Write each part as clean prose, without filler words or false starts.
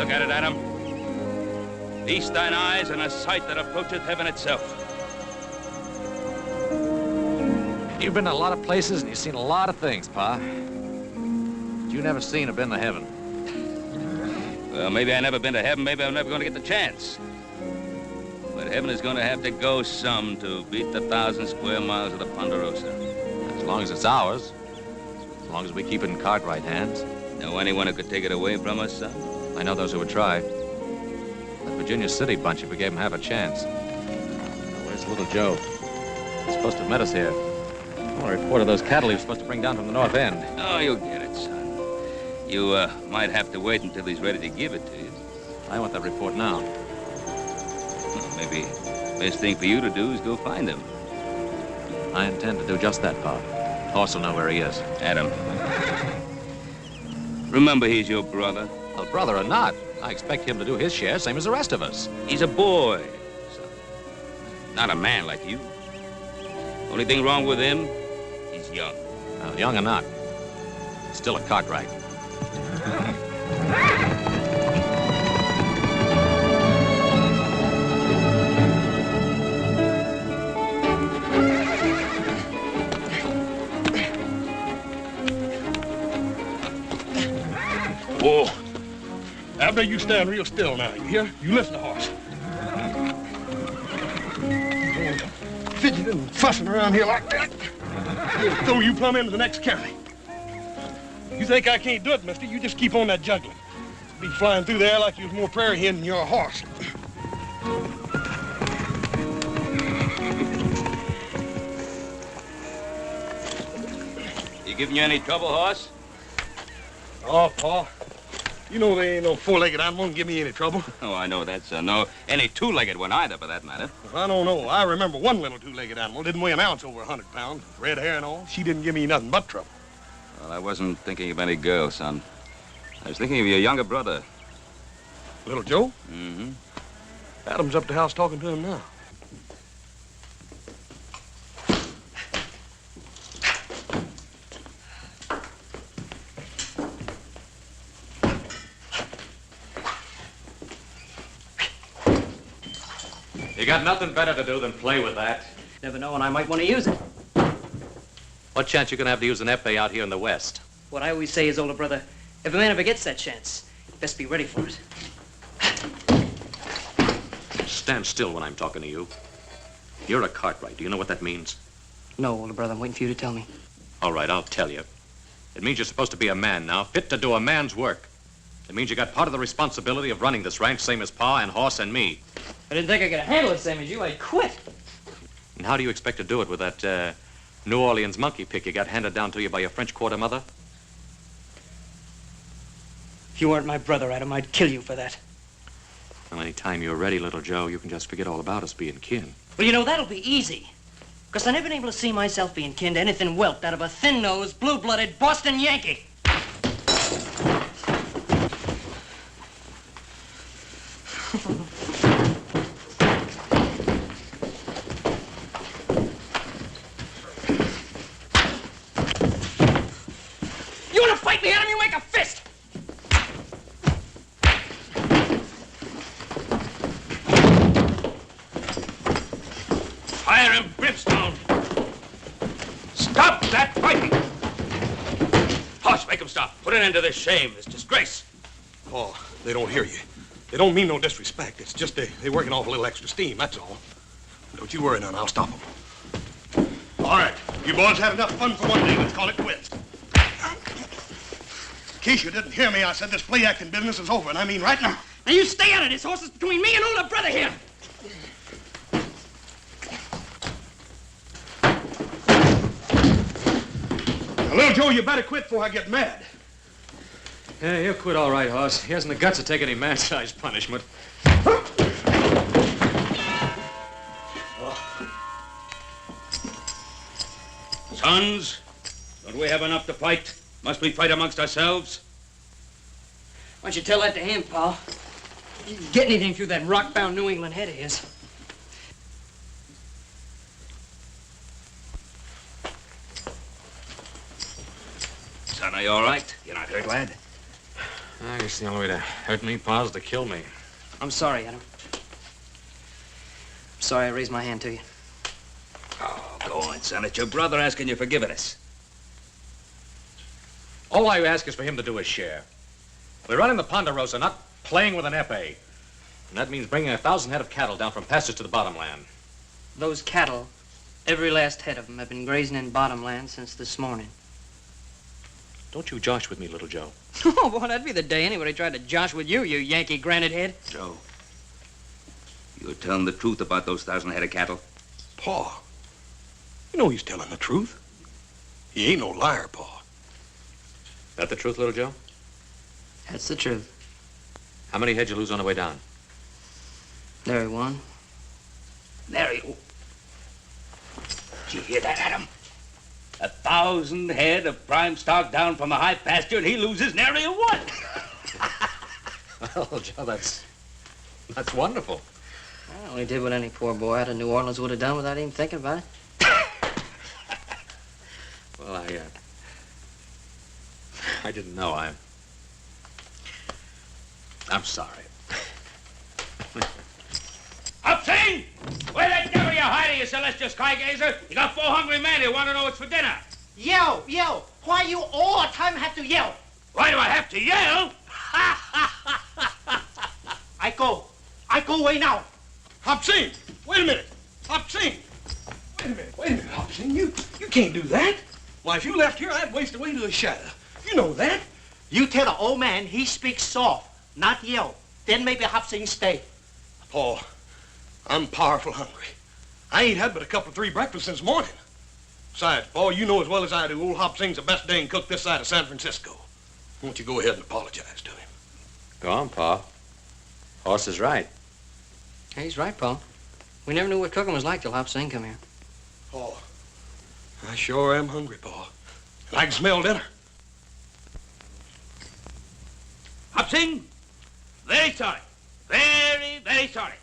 Look at it, Adam. Feast thine eyes on a sight that approacheth heaven itself. You've been to a lot of places and you've seen a lot of things, Pa. But you never seen or been to heaven. Well, maybe I never been to heaven. Maybe I'm never going to get the chance. But heaven is going to have to go some to beat the 1,000 square miles of the Ponderosa. As long as it's ours. As long as we keep it in Cartwright hands. Know anyone who could take it away from us, son? I know those who would try. That Virginia City bunch, if we gave them half a chance. Now, where's little Joe? He's supposed to have met us here. I want a report of those cattle he was supposed to bring down from the north end. Oh, you'll get it, son. You might have to wait until he's ready to give it to you. I want that report now. Well, maybe the best thing for you to do is go find him. I intend to do just that, Pa. Horse will know where he is. Adam. Remember, he's your brother. Well, brother or not, I expect him to do his share, same as the rest of us. He's a boy, son. Not a man like you. Only thing wrong with him, he's young. Well, young or not, he's still a Cartwright. Whoa. Abner, you stand real still now, you hear? You listen to horse. Fidgeting and fussing around here like that. He'll throw you plumb into the next county. You think I can't do it, mister? You just keep on that juggling. Be flying through the air like you was more prairie hen than you're a horse. You giving you any trouble, horse? Oh, Pa. You know there ain't no four-legged animal can give me any trouble. Oh, I know that, son. No, any two-legged one either, for that matter. Well, I don't know. I remember one little two-legged animal didn't weigh an ounce over 100 pounds. Red hair and all. She didn't give me nothing but trouble. Well, I wasn't thinking of any girl, son. I was thinking of your younger brother. Little Joe? Mm-hmm. Adam's up the house talking to him now. You got nothing better to do than play with that. Never know when I might want to use it. What chance you gonna have to use an épée out here in the West? What I always say is, older brother, if a man ever gets that chance, you best be ready for it. Stand still when I'm talking to you. You're a Cartwright. Do you know what that means? No, older brother, I'm waiting for you to tell me. All right, I'll tell you. It means you're supposed to be a man now, fit to do a man's work. It means you got part of the responsibility of running this ranch, same as Pa and Horse and me. I didn't think I could handle it same as you. I'd quit. And how do you expect to do it with that New Orleans monkey pick you got handed down to you by your French quarter mother? If you weren't my brother, Adam, I'd kill you for that. Well, any time you're ready, little Joe, you can just forget all about us being kin. Well, you know, that'll be easy. Because I've never been able to see myself being kin to anything whelped out of a thin-nosed, blue-blooded Boston Yankee. You want to fight me, Adam? You make a fist! Fire him, brimstone! Stop that fighting! Horse, make him stop. Put an end to this shame, this disgrace. Oh, they don't hear you. They don't mean no disrespect. It's just they're working off a little extra steam, that's all. Don't you worry none. I'll stop them. All right. You boys had enough fun for one day. Let's call it quits. In case you didn't hear me, I said this play-acting business is over, and I mean right now. Now you stay out of this. Horse is between me and older brother here. Now, little Joe, you better quit before I get mad. Yeah, he'll quit all right, Hoss. He hasn't the guts to take any man-sized punishment. Sons, don't we have enough to fight? Must we fight amongst ourselves? Why don't you tell that to him, pal? You can get anything through that rock-bound New England head of his. Son, are you all right? You're not hurt, lad? I guess the only way to hurt me, Pa, is to kill me. I'm sorry, Adam. I'm sorry I raised my hand to you. Oh, go on, son. It's your brother asking you forgiveness. All I ask is for him to do his share. We're running the Ponderosa, not playing with an epee. And that means bringing 1,000 head of cattle down from pastures to the bottomland. Those cattle, every last head of them, have been grazing in bottomland since this morning. Don't you josh with me, little Joe. Oh, boy, that'd be the day anybody tried to josh with you, you Yankee granite head. Joe, you're telling the truth about those 1,000 head of cattle? Pa, you know he's telling the truth. He ain't no liar, Pa. That the truth, little Joe? That's the truth. How many head you lose on the way down? There he won. There you... Did you hear that, Adam? 1,000 head of prime stock down from the high pasture, and he loses nary a one. Well, Joe, that's wonderful. I only did what any poor boy out of New Orleans would have done without even thinking about it. Well, I didn't know. I'm sorry. Upsing! Where the devil you hiding, you celestial skygazer? You got 4 hungry men who want to know what's for dinner. Yell, yell. Why you all the time have to yell? Why do I have to yell? I go away now. Hop-Sing, wait a minute. Hop-Sing. Wait a minute, Hop-Sing. You can't do that. Why, if you left here, I'd waste away to the shadow. You know that. You tell the old man he speaks soft, not yell. Then maybe Hop-Sing stay. Paul, I'm powerful hungry. I ain't had but a couple of 3 breakfasts since morning. Besides, Paul, you know as well as I do, old Hop-Sing's the best dang cook this side of San Francisco. Won't you go ahead and apologize to him? Go on, Pa. Horse is right. He's right, Pa. We never knew what cooking was like till Hop-Sing come here. Paul, I sure am hungry, Paul. And I can smell dinner. Hop-Sing, very sorry. Very, very sorry.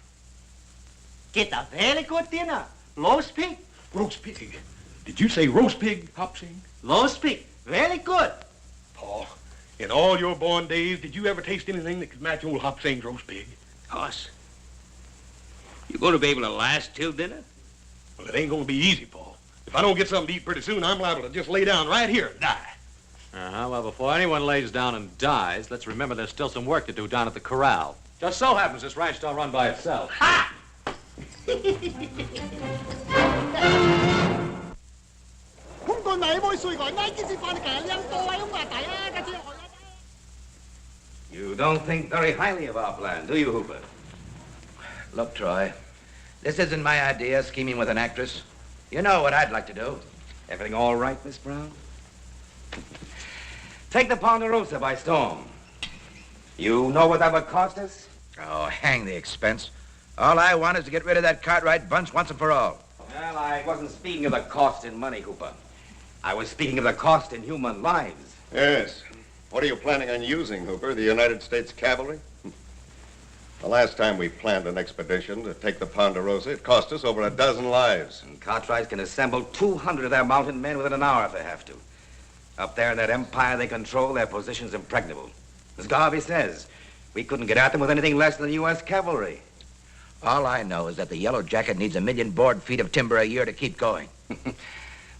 Get a very good dinner. Roast pig. Roast pig. Did you say roast pig, Hop-Sing? Roast pig. Very good. Paul, in all your born days, did you ever taste anything that could match old Hop-Sing's roast pig? Hoss, you going to be able to last till dinner? Well, it ain't going to be easy, Paul. If I don't get something to eat pretty soon, I'm liable to just lay down right here and die. Well, before anyone lays down and dies, let's remember there's still some work to do down at the corral. Just so happens this ranch don't run by itself. Ha! You don't think very highly of our plan, do you, Hooper? Look, Troy, this isn't my idea, scheming with an actress. You know what I'd like to do. Everything all right, Miss Brown? Take the Ponderosa by storm. You know what that would cost us? Oh, hang the expense. All I want is to get rid of that Cartwright bunch once and for all. Well, I wasn't speaking of the cost in money, Hooper. I was speaking of the cost in human lives. Yes. What are you planning on using, Hooper? The United States Cavalry? The last time we planned an expedition to take the Ponderosa, it cost us over 12 lives. And Cartwright can assemble 200 of their mounted men within an hour if they have to. Up there in that empire they control, their position's impregnable. As Garvey says, we couldn't get at them with anything less than the U.S. cavalry. All I know is that the Yellow Jacket needs 1 million board feet of timber a year to keep going.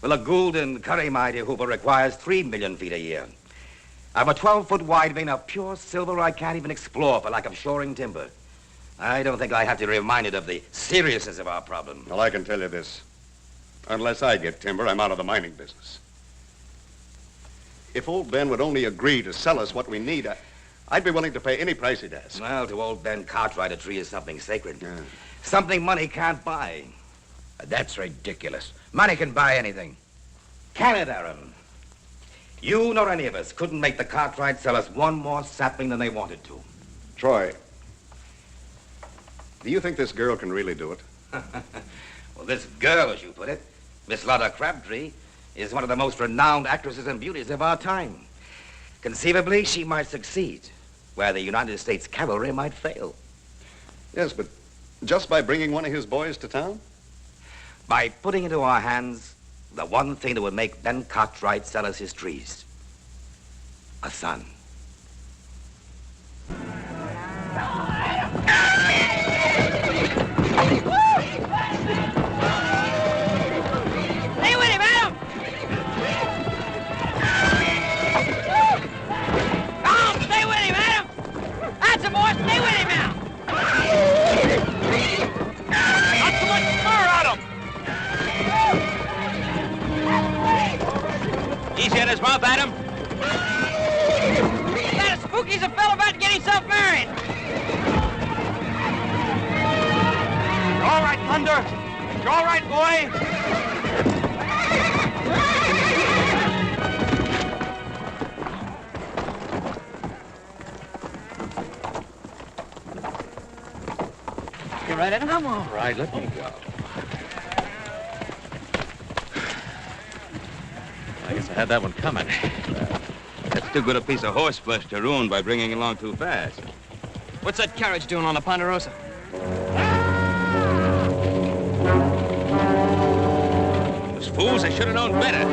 Well, a Gould and Curry, my dear Hooper, requires 3 million feet a year. I've a 12-foot wide vein of pure silver I can't even explore for lack of shoring timber. I don't think I have to be reminded of the seriousness of our problem. Well, I can tell you this. Unless I get timber, I'm out of the mining business. If old Ben would only agree to sell us what we need, I'd be willing to pay any price he'd ask. Well, to old Ben Cartwright, a tree is something sacred. Yeah. Something money can't buy. That's ridiculous. Money can buy anything. Can it, Aaron? You nor any of us couldn't make the Cartwright sell us one more sapling than they wanted to. Troy, do you think this girl can really do it? Well, this girl, as you put it, Miss Lotta Crabtree, is one of the most renowned actresses and beauties of our time. Conceivably, she might succeed, where the United States cavalry might fail. Yes, but just by bringing one of his boys to town? By putting into our hands the one thing that would make Ben Cartwright sell us his trees. A son. the boy. Stay with him now. Not too much spur on him. Easy on his mouth, Adam. That as spooky as a fellow about to get himself married. You're all right, Thunder. You're all right, boy. You right, Adam? I'm all right. Let me go. I guess I had that one coming. That's too good a piece of horseflesh to ruin by bringing along too fast. What's that carriage doing on the Ponderosa? Those fools, I should have known better.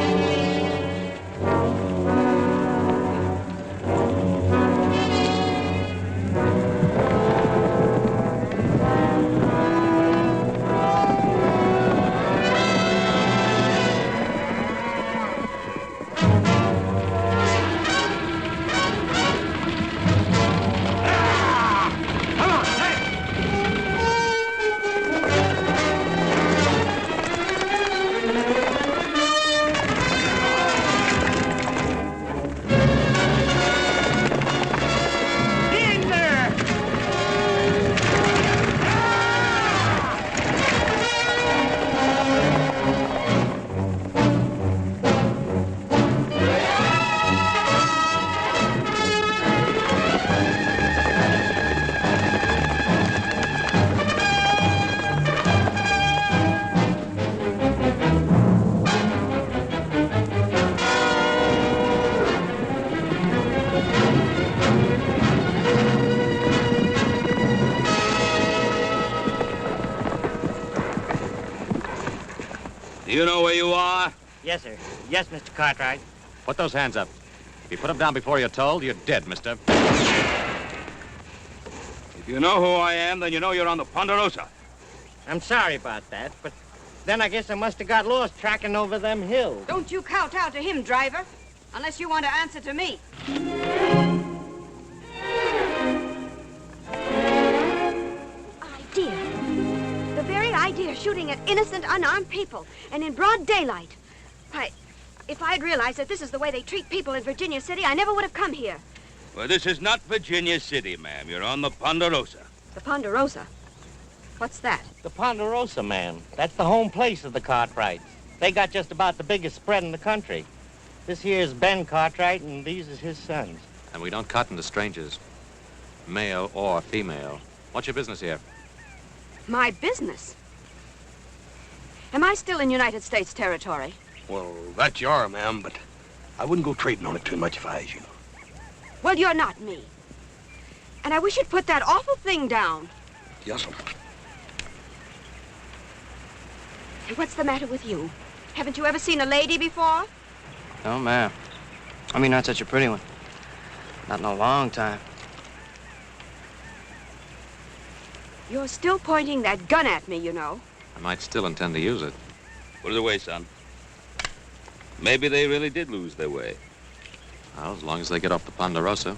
Do you know where you are? Yes, sir. Yes, Mr. Cartwright. Put those hands up. If you put them down before you're told, you're dead, mister. If you know who I am, then you know you're on the Ponderosa. I'm sorry about that, but then I guess I must have got lost tracking over them hills. Don't you kowtow to him, driver, unless you want to answer to me. Idea. The very idea of shooting at innocent, unarmed people, and in broad daylight. Why, if I'd realized that this is the way they treat people in Virginia City, I never would have come here. Well, this is not Virginia City, ma'am. You're on the Ponderosa. The Ponderosa? What's that? The Ponderosa, ma'am. That's the home place of the Cartwrights. They got just about the biggest spread in the country. This here is Ben Cartwright, and these is his sons. And we don't cotton to strangers, male or female. What's your business here? My business? Am I still in United States territory? Well, that you are, ma'am, but I wouldn't go trading on it too much if I was you. Well, you're not me. And I wish you'd put that awful thing down. Yes, sir. Hey, what's the matter with you? Haven't you ever seen a lady before? No, ma'am. I mean, not such a pretty one. Not in a long time. You're still pointing that gun at me, you know. I might still intend to use it. Put it away, son. Maybe they really did lose their way. Well, as long as they get off the Ponderosa.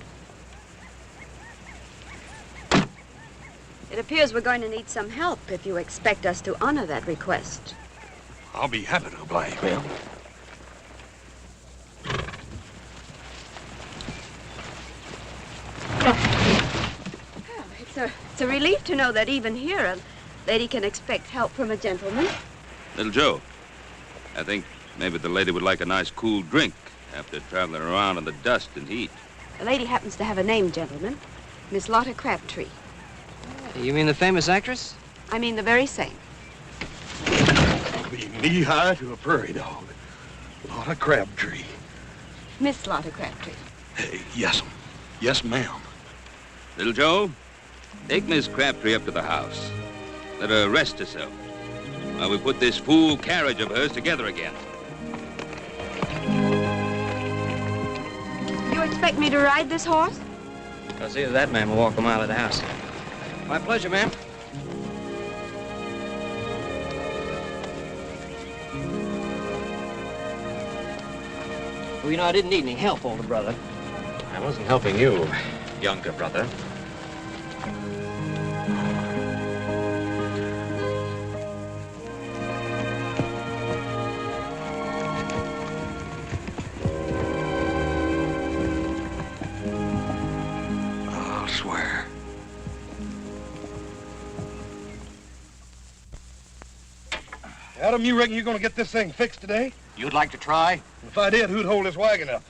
It appears we're going to need some help if you expect us to honor that request. I'll be happy to oblige, ma'am. It's a relief to know that even here a lady can expect help from a gentleman. Little Joe, I think maybe the lady would like a nice cool drink after traveling around in the dust and heat. The lady happens to have a name, gentlemen. Miss Lotta Crabtree. You mean the famous actress? I mean the very same. I'll be knee-high to a prairie dog. Lotta Crabtree. Miss Lotta Crabtree. Hey, yes, yes, ma'am. Little Joe, take Miss Crabtree up to the house. Let her rest herself while we put this fool carriage of hers together again. You expect me to ride this horse? I'll see that that man will walk a mile of the house. My pleasure, ma'am. Well, you know, I didn't need any help, older brother. I wasn't helping you, younger brother. I'll swear. Adam, you reckon you're gonna get this thing fixed today? You'd like to try? If I did, who'd hold this wagon up?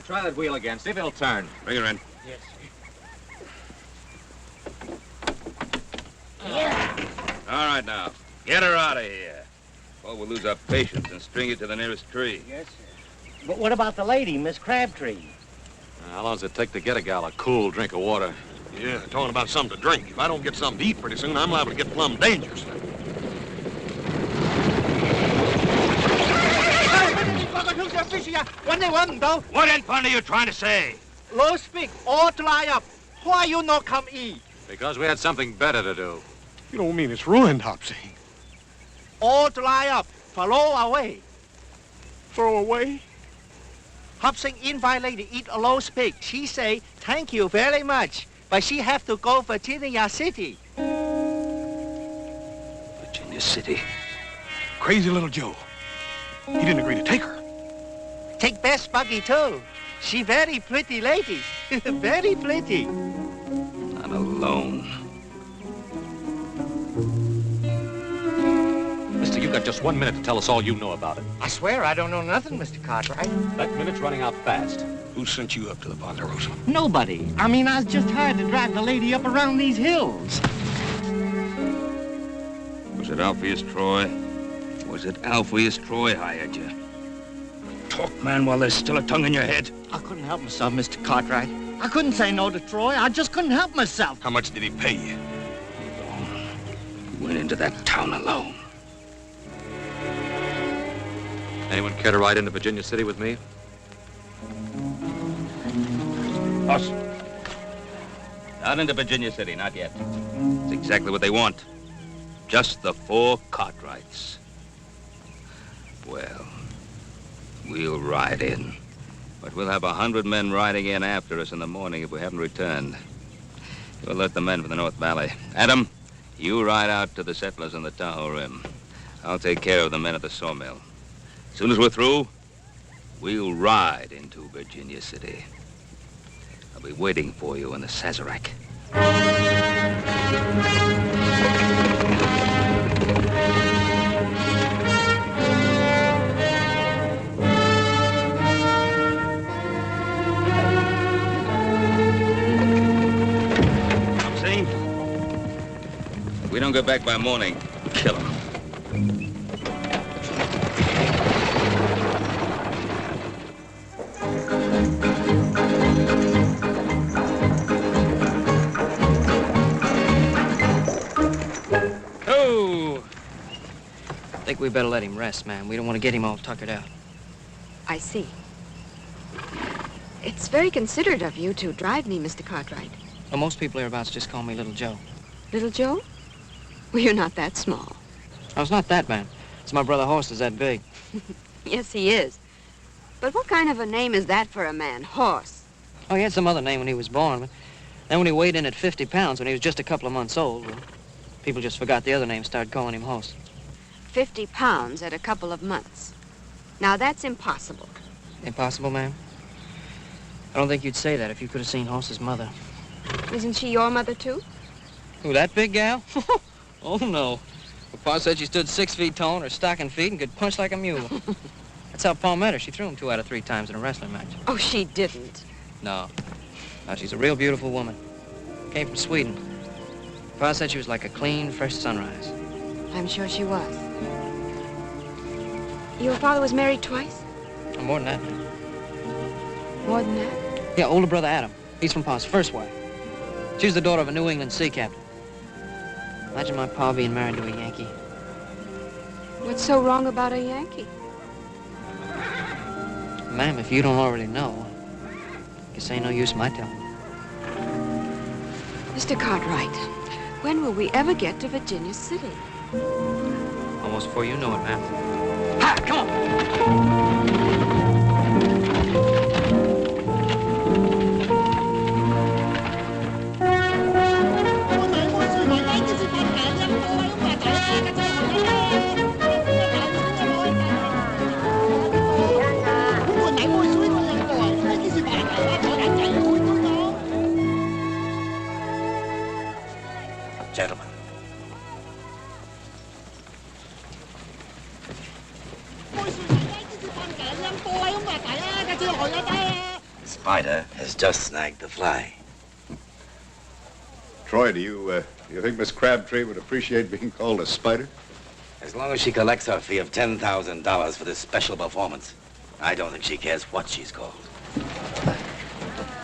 Try that wheel again. See if it'll turn. Bring her in. Yes. All right, now. Get her out of here. Or we'll lose our patience and string you to the nearest tree. Yes, sir. But what about the lady, Miss Crabtree? How long does it take to get a gal a cool drink of water? Yeah, talking about something to drink. If I don't get something to eat pretty soon, I'm liable to get plumb dangerous. What in fun are you trying to say? Low speak, all dry up. Why you not come eat? Because we had something better to do. You don't mean it's ruined, Hopsy. All dry up, follow away. Throw away? Hopsing invite lady eat a low speak. She say, thank you very much. But she have to go Virginia City. Virginia City. Crazy little Joe. He didn't agree to take her. Take best buggy too. She very pretty lady. Very pretty. I'm alone. Mister, you've got just 1 minute to tell us all you know about it. I swear I don't know nothing, Mr. Cartwright. That minute's running out fast. Who sent you up to the Ponderosa? Nobody. I mean, I was just hired to drive the lady up around these hills. Was it Alpheus Troy? Was it Alpheus Troy hired you? Talk, man, while there's still a tongue in your head. I couldn't help myself, Mr. Cartwright. I couldn't say no to Troy. I just couldn't help myself. How much did he pay you? You went into that town alone. Anyone care to ride into Virginia City with me? Us. Not into Virginia City, not yet. It's exactly what they want. Just the 4 Cartwrights. Well, we'll ride in. But we'll have 100 men riding in after us in the morning if we haven't returned. You'll alert the men from the North Valley. Adam, you ride out to the settlers on the Tahoe Rim. I'll take care of the men at the sawmill. As soon as we're through, we'll ride into Virginia City. I'll be waiting for you in the Sazerac. If we don't get back by morning, kill him. Oh! I think we better let him rest, man. We don't want to get him all tuckered out. I see. It's very considerate of you to drive me, Mr. Cartwright. Well, most people hereabouts just call me Little Joe. Little Joe? Well, you're not that small. I was not that, man. It's my brother Horse is that big. Yes, he is. But what kind of a name is that for a man? Horse. Oh, he had some other name when he was born, but then when he weighed in at 50 pounds, when he was just a couple of months old, well, people just forgot the other name, started calling him Horse. 50 pounds at a couple of months. Now, that's impossible. Impossible, ma'am? I don't think you'd say that if you could have seen Horse's mother. Isn't she your mother, too? Who, that big gal? Oh, no. Well, Pa said she stood 6 feet tall on her stocking feet and could punch like a mule. That's how Pa met her. She threw him 2 out of 3 times in a wrestling match. Oh, she didn't. No. No, she's a real beautiful woman. Came from Sweden. Pa said she was like a clean, fresh sunrise. I'm sure she was. Your father was married twice? Oh, more than that, man. More than that? Yeah, older brother Adam. He's from Pa's first wife. She was the daughter of a New England sea captain. Imagine my pa being married to a Yankee. What's so wrong about a Yankee? Ma'am, if you don't already know, guess ain't no use my telling you. Mr. Cartwright, when will we ever get to Virginia City? Almost before you know it, ma'am. Ha! Come on! Gentlemen. The spider has just snagged the fly. Troy, do you think Miss Crabtree would appreciate being called a spider? As long as she collects her fee of $10,000 for this special performance, I don't think she cares what she's called.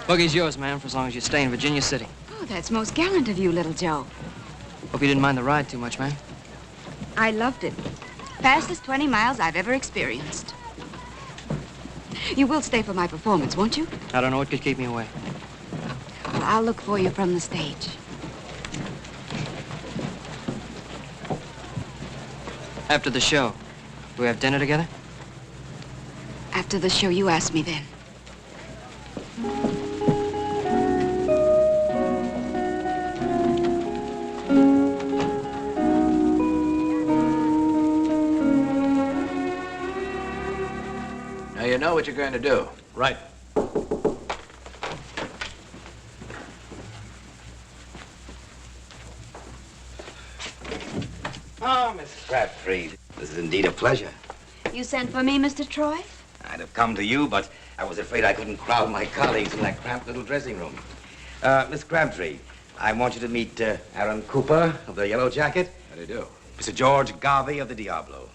Boogie's yours, ma'am, for as long as you stay in Virginia City. Oh, that's most gallant of you, little Joe. Hope you didn't mind the ride too much, ma'am. I loved it. Fastest 20 miles I've ever experienced. You will stay for my performance, won't you? I don't know what could keep me away. Well, I'll look for you from the stage. After the show, do we have dinner together? After the show, you ask me then. Now you know what you're going to do. Right. Oh, Miss Crabtree, this is indeed a pleasure. You sent for me, Mr. Troy? I'd have come to you, but I was afraid I couldn't crowd my colleagues in that cramped little dressing room. Miss Crabtree, I want you to meet Aaron Cooper of the Yellow Jacket. How do you do? Mr. George Garvey of the Diablo.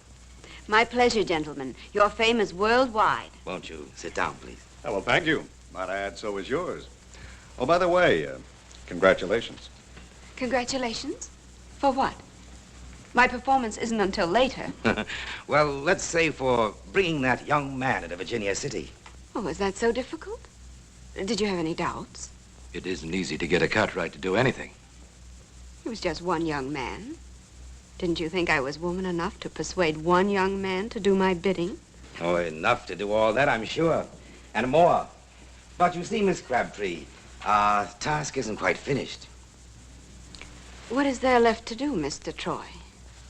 My pleasure, gentlemen. Your fame is worldwide. Won't you sit down, please? Oh, well, thank you. Might add, so is yours. Oh, by the way, congratulations. Congratulations? For what? My performance isn't until later. Well, let's say for bringing that young man into Virginia City. Oh, is that so difficult? Did you have any doubts? It isn't easy to get a Cartwright to do anything. He was just one young man. Didn't you think I was woman enough to persuade one young man to do my bidding? Oh, enough to do all that, I'm sure. And more. But you see, Miss Crabtree, our task isn't quite finished. What is there left to do, Mr. Troy?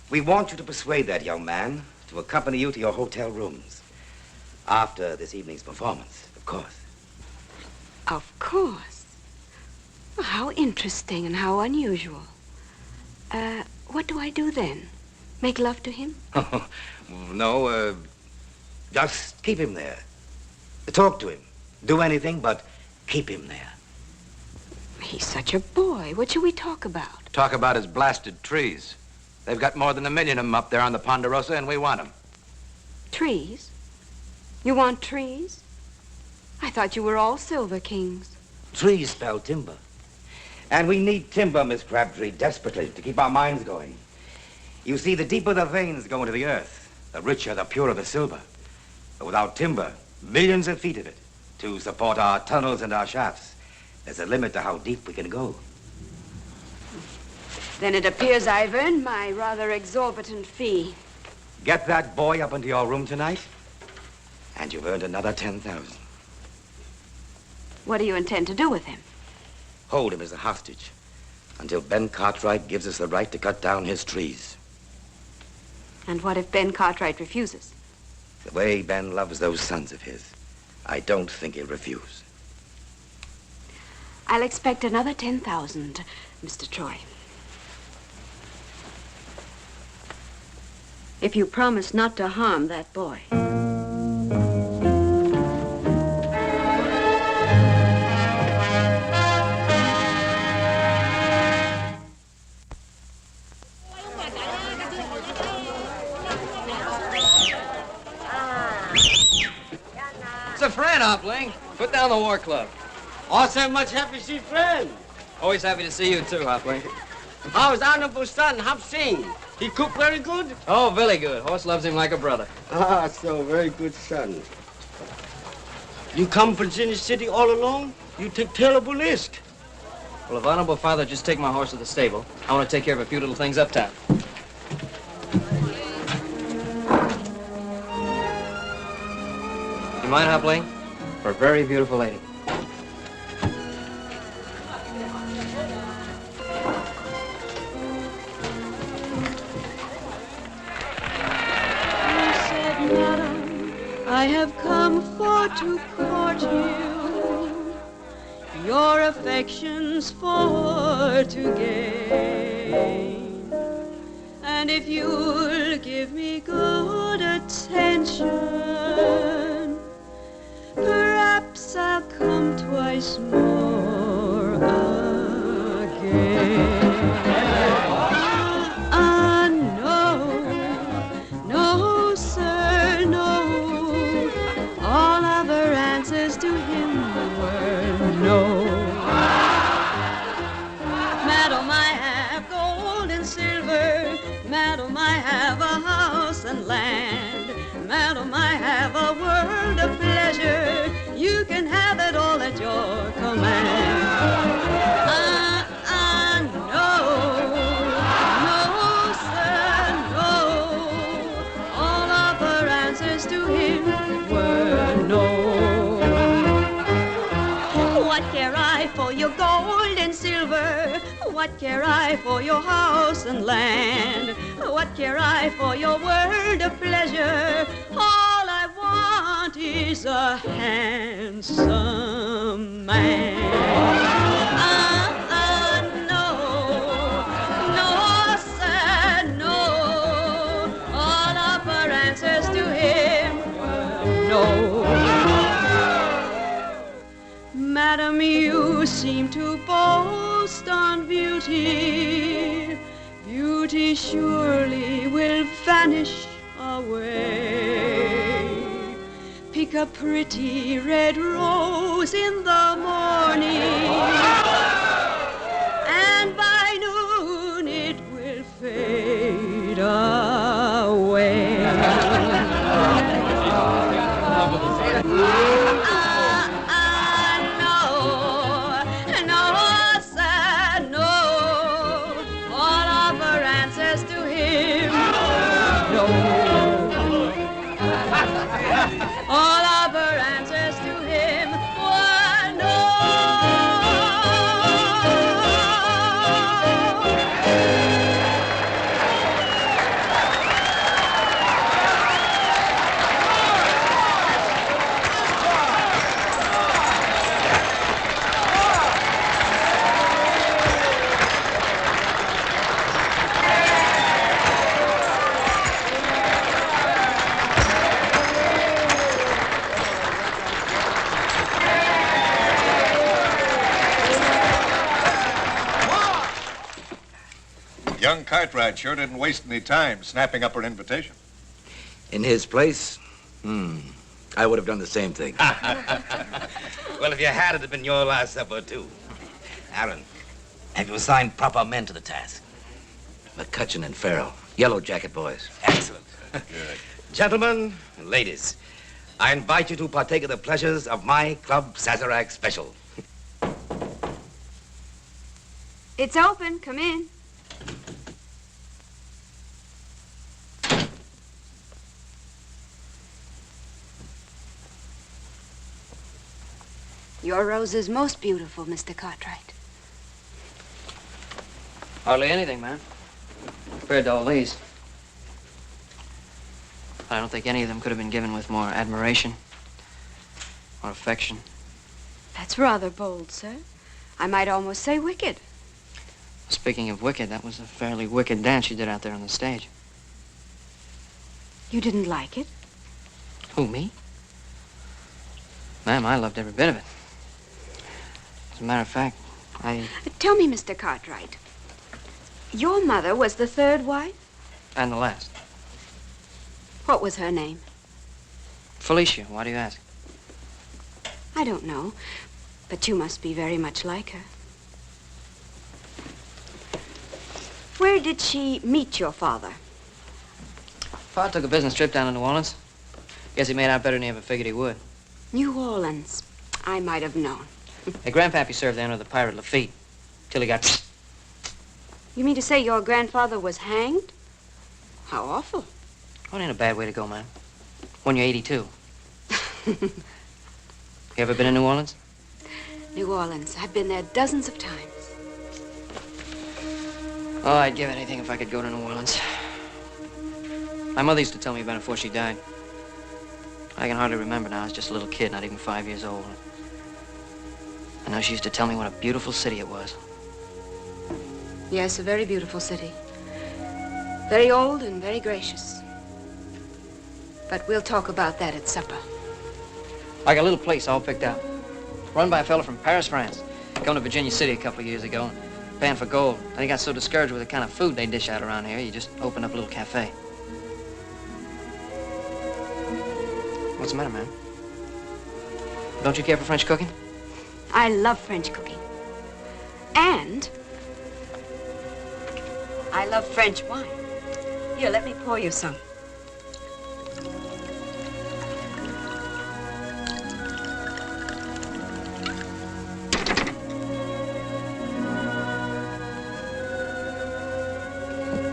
We want you to persuade that young man to accompany you to your hotel rooms. After this evening's performance, of course. Of course. Well, how interesting and how unusual. What do I do then? Make love to him? No, just keep him there. Talk to him. Do anything but keep him there. He's such a boy. What should we talk about? Talk about his blasted trees. They've got more than 1 million of them up there on the Ponderosa, and we want them. Trees? You want trees? I thought you were all Silver Kings. Trees spell timber. And we need timber, Miss Crabtree, desperately, to keep our minds going. You see, the deeper the veins go into the earth, the richer, the purer the silver. But without timber, millions of feet of it, to support our tunnels and our shafts, there's a limit to how deep we can go. Then it appears I've earned my rather exorbitant fee. Get that boy up into your room tonight, and you've earned another 10,000. What do you intend to do with him? Hold him as a hostage until Ben Cartwright gives us the right to cut down his trees. And what if Ben Cartwright refuses? The way Ben loves those sons of his, I don't think he'll refuse. I'll expect another 10,000, Mr. Troy. If you promise not to harm that boy. It's a friend, Hopling. Put down the war club. Also much happy to see friend. Always happy to see you, too, Hopling. How's honorable son, Hop Sing? He cook very good? Oh, very good. Horse loves him like a brother. Ah, so very good son. You come from Virginia City all alone? You take terrible risk. Well, if honorable father just take my horse to the stable, I want to take care of a few little things uptown. You mind, Hopling? For a very beautiful lady. I have come for to court you, your affections for to gain. again. And if you'll give me good attention, perhaps I'll come twice more again. No, sir, no. All other answers to him were no. Madam, I have gold and silver. Madam, I have a house and land. Madam, I have a world of pleasure. You can have it all at your command. No, sir, no. All other answers to him were no. What care I for your gold and silver? What care I for your house and land? What care I for your world of pleasure? All I want is a handsome man. No, sir, no. All other answers to him were no. Madam, you seem to boast on beauty. Beauty surely will vanish away. Pick a pretty red rose in the morning, and by noon it will fade away. All other answers to him were no. Young Cartwright sure didn't waste any time snapping up her invitation. In his place, I would have done the same thing. Well, if you had, it'd have been your last supper, too. Aaron, have you assigned proper men to the task? McCutcheon and Farrell, Yellow Jacket boys. Excellent. Good. Gentlemen and ladies, I invite you to partake of the pleasures of my Club Sazerac Special. It's open. Come in. Your rose is most beautiful, Mr. Cartwright. Hardly anything, ma'am. Compared to all these. I don't think any of them could have been given with more admiration or affection. That's rather bold, sir. I might almost say wicked. Speaking of wicked, that was a fairly wicked dance you did out there on the stage. You didn't like it? Who, me? Ma'am, I loved every bit of it. As a matter of fact, Tell me, Mr. Cartwright, your mother was the third wife? And the last. What was her name? Felicia, why do you ask? I don't know, but you must be very much like her. Where did she meet your father? Father took a business trip down to New Orleans. Guess he made out better than he ever figured he would. New Orleans. I might have known. Hey, Grandpappy served there under the pirate Lafitte, till he got... You mean to say your grandfather was hanged? How awful. Oh, it ain't a bad way to go, man. When you're 82. You ever been in New Orleans? New Orleans. I've been there dozens of times. Oh, I'd give anything if I could go to New Orleans. My mother used to tell me about it before she died. I can hardly remember now. I was just a little kid, not even 5 years old. I know she used to tell me what a beautiful city it was. Yes, a very beautiful city. Very old and very gracious. But we'll talk about that at supper. I got a little place all picked out. Run by a fellow from Paris, France. Come to Virginia City a couple of years ago, paying for gold. Then he got so discouraged with the kind of food they dish out around here, he just opened up a little cafe. What's the matter, man? Don't you care for French cooking? I love French cooking. And I love French wine. Here, let me pour you some.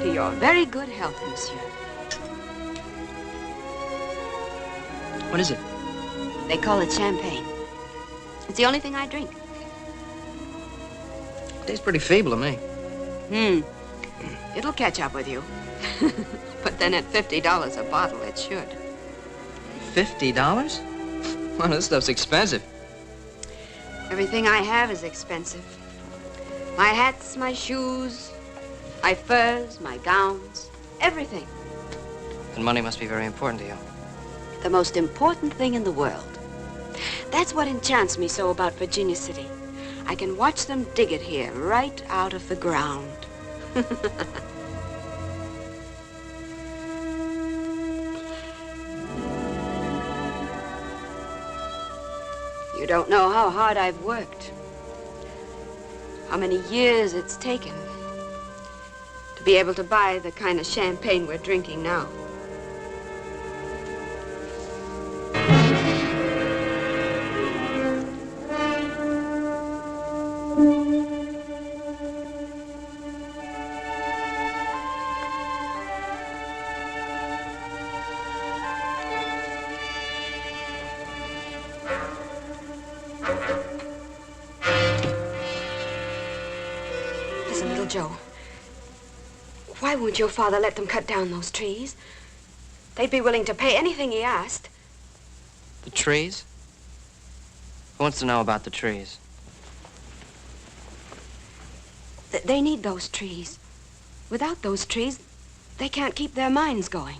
To your very good health, monsieur. What is it? They call it champagne. It's the only thing I drink. Tastes pretty feeble to me. It'll catch up with you. But then at $50 a bottle, it should. $50? Well, this stuff's expensive. Everything I have is expensive. My hats, my shoes, my furs, my gowns, everything. And money must be very important to you. The most important thing in the world. That's what enchants me so about Virginia City. I can watch them dig it here, right out of the ground. You don't know how hard I've worked. How many years it's taken to be able to buy the kind of champagne we're drinking now. Joe, why won't your father let them cut down those trees? They'd be willing to pay anything he asked. The trees? Who wants to know about the trees? They need those trees. Without those trees, they can't keep their mines going.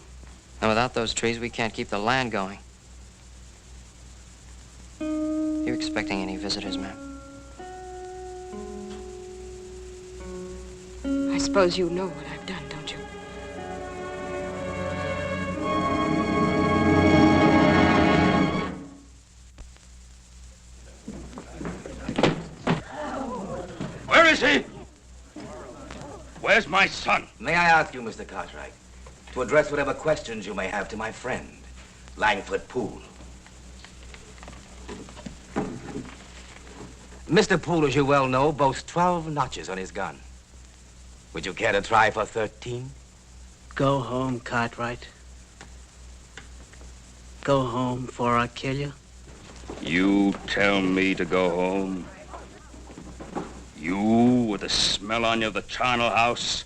And without those trees, we can't keep the land going. You expecting any visitors, ma'am? I suppose you know what I've done, don't you? Where is he? Where's my son? May I ask you, Mr. Cartwright, to address whatever questions you may have to my friend, Langford Poole. Mr. Poole, as you well know, boasts 12 notches on his gun. Would you care to try for 13? Go home, Cartwright. Go home before I kill you. You tell me to go home? You, with the smell on you of the charnel house,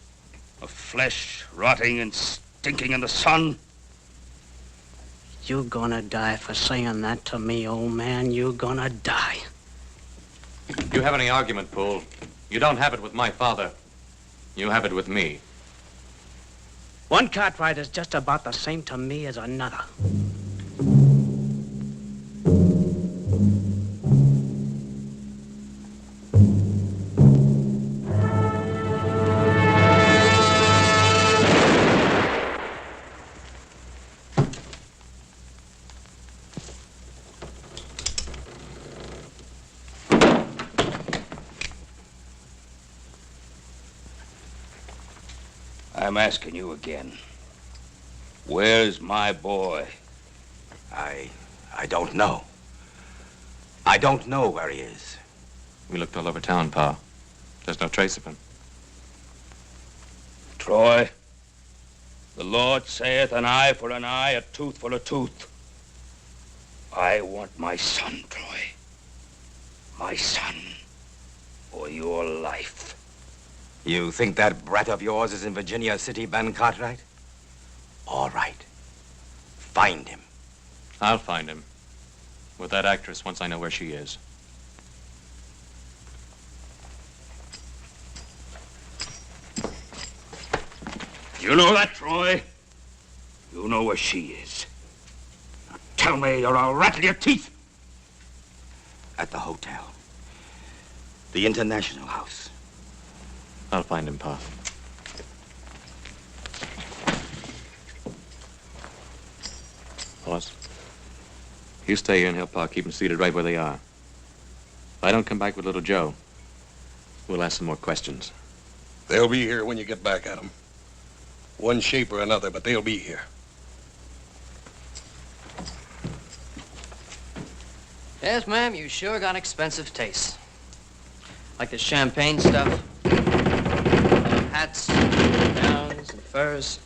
of flesh rotting and stinking in the sun? You're gonna die for saying that to me, old man. You're gonna die. You have any argument, Poole? You don't have it with my father. You have it with me. One Cartwright is just about the same to me as another. I'm asking you again. Where's my boy? I don't know. I don't know where he is. We looked all over town, Pa. There's no trace of him. Troy, the Lord saith an eye for an eye, a tooth for a tooth. I want my son, Troy. My son, or your life. You think that brat of yours is in Virginia City, Ben Cartwright? All right. Find him. I'll find him. With that actress once I know where she is. You know that, Troy? You know where she is. Now tell me or I'll rattle your teeth. At the hotel. The International House. I'll find him, Pa. Boss, you stay here and help Pa keep them seated right where they are. If I don't come back with little Joe, we'll ask some more questions. They'll be here when you get back at them. One shape or another, but they'll be here. Yes, ma'am, you sure got expensive taste. Like the champagne stuff. Hats, gowns, and furs.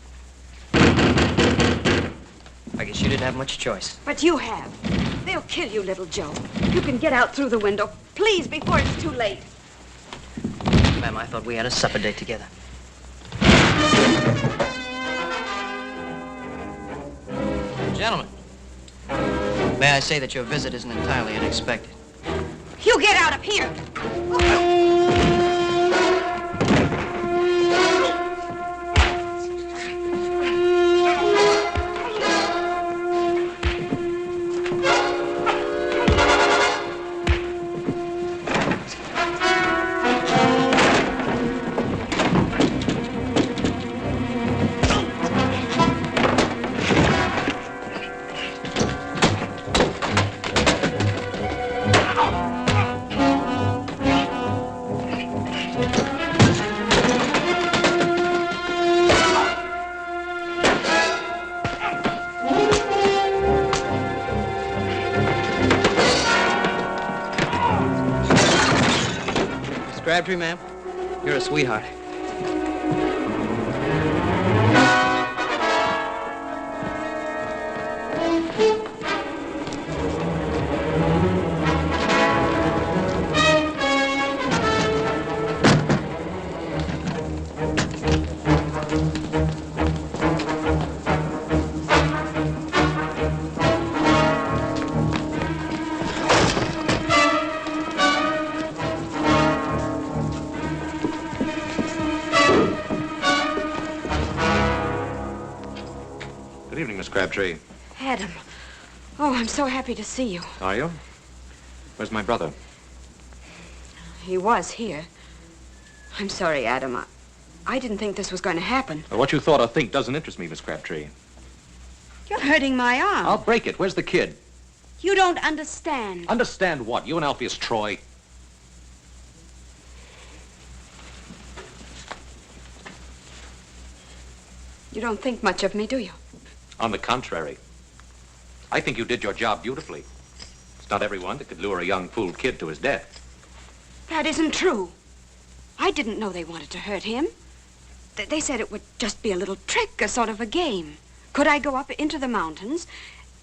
I guess you didn't have much choice. But you have. They'll kill you, little Joe. You can get out through the window. Please, before it's too late. Ma'am, I thought we had a supper date together. Gentlemen, may I say that your visit isn't entirely unexpected. You get out of here! Crabtree, ma'am, you're a sweetheart. Good evening, Miss Crabtree. Adam. Oh, I'm so happy to see you. Are you? Where's my brother? He was here. I'm sorry, Adam. I didn't think this was going to happen. Well, what you thought or think doesn't interest me, Miss Crabtree. You're hurting my arm. I'll break it. Where's the kid? You don't understand. Understand what? You and Alpheus Troy? You don't think much of me, do you? On the contrary. I think you did your job beautifully. It's not everyone that could lure a young fooled kid to his death. That isn't true. I didn't know they wanted to hurt him. They said it would just be a little trick, a sort of a game. Could I go up into the mountains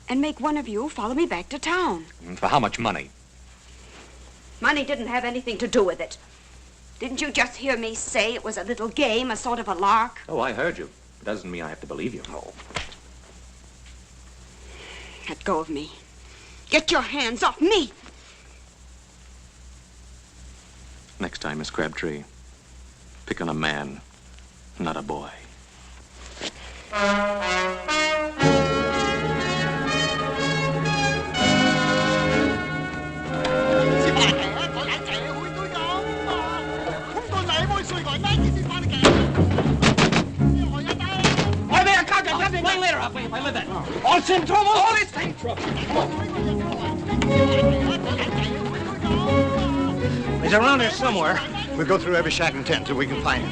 and make one of you follow me back to town? And for how much money? Money didn't have anything to do with it. Didn't you just hear me say it was a little game, a sort of a lark? Oh, I heard you. It doesn't mean I have to believe you. Oh. Let go of me. Get your hands off me! Next time, Miss Crabtree, pick on a man, not a boy. Way later, if I live in. All's in trouble? All is in trouble. He's around here somewhere. We'll go through every shack and tent until we can find him.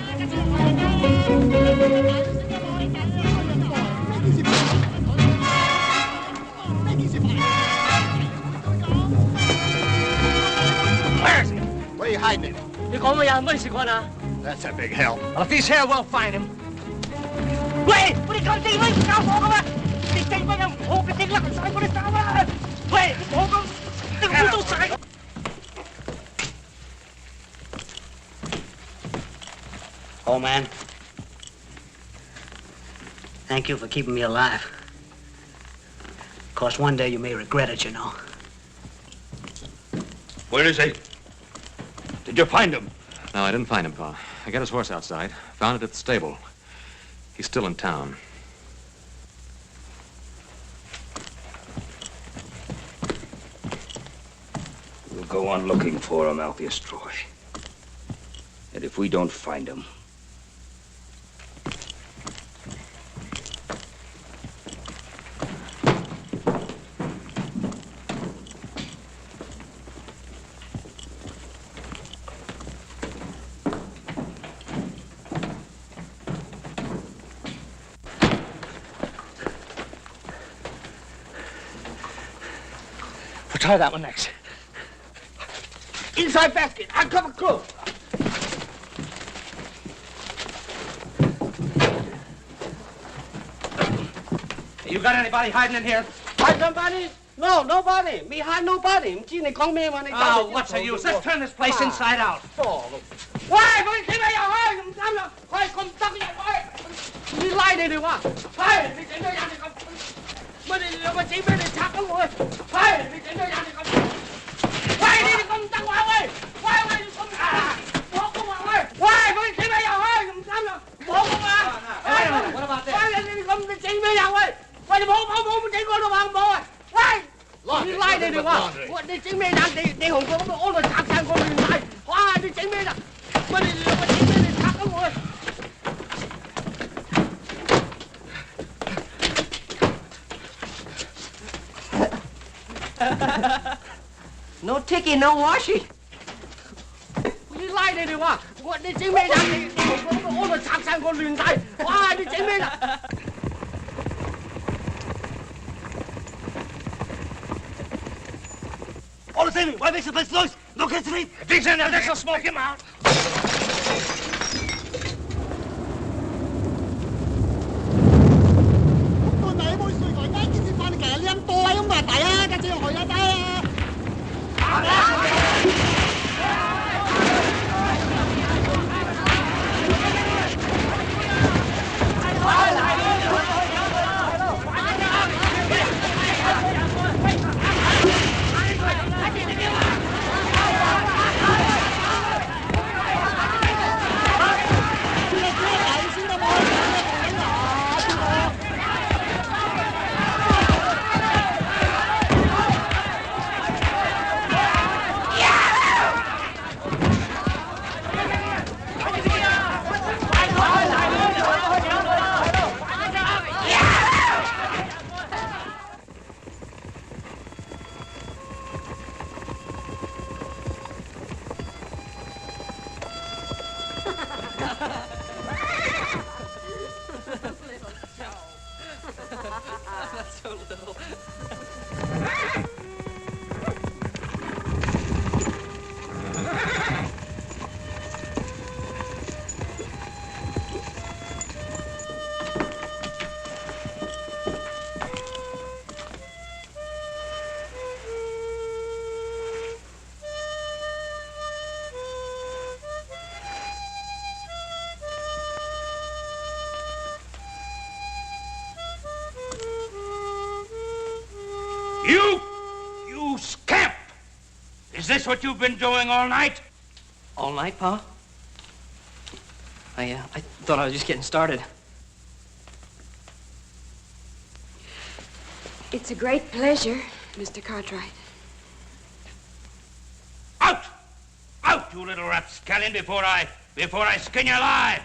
Where is he? Where are you hiding him? That's a big help. Well, if he's here, we'll find him. Wait! What are you going to do? Wait! Oh, man. Thank you for keeping me alive. Of course, one day you may regret it, you know. Where is he? Did you find him? No, I didn't find him, Pa. I got his horse outside. Found it at the stable. He's still in town. We'll go on looking for him, Alpheus Troy. And if we don't find him, try that one next. Inside basket. I'll cover close. You got anybody hiding in here? Hide somebody? No, nobody. Me hide nobody. Oh, what's the use? Let's turn this place inside out. Why? Không thấy bây giờ hơi, không dám là hơi không tắc vậy thôi. Đi lại đây được không? Phải, đi đến đây ăn thì không. Mà đi mà chỉ biết đi chắc không rồi. Phải, đi đến đây ăn thì không. Phải đi không tắc quá ơi. Phải ơi không tắc. Bố không ơi. Phải, không thấy bây giờ hơi, không dám là bố không à. Phải đi không chỉ bây giờ ơi. Phải bố chỉ có đâu bằng bố ơi. Phải. Đi lại đây được không? Đi chính bây giờ đi hùng có ôn rồi chắc sang con đi lại. Phải đi chính bây giờ. Mà đi chính bây giờ chắc không rồi. No ticky, no washy. Đi lại đây được không? Đi chính bây giờ đi hùng có ôn rồi chắc sang con đi lại. Phải đi chính bây giờ. All the same, why makes the place noise? No kids sleep. If he's in there, this will smoke him out. You scamp! Is this what you've been doing all night? All night, Pa? I thought I was just getting started. It's a great pleasure, Mr. Cartwright. Out! Out, you little rapscallion, before I skin you alive!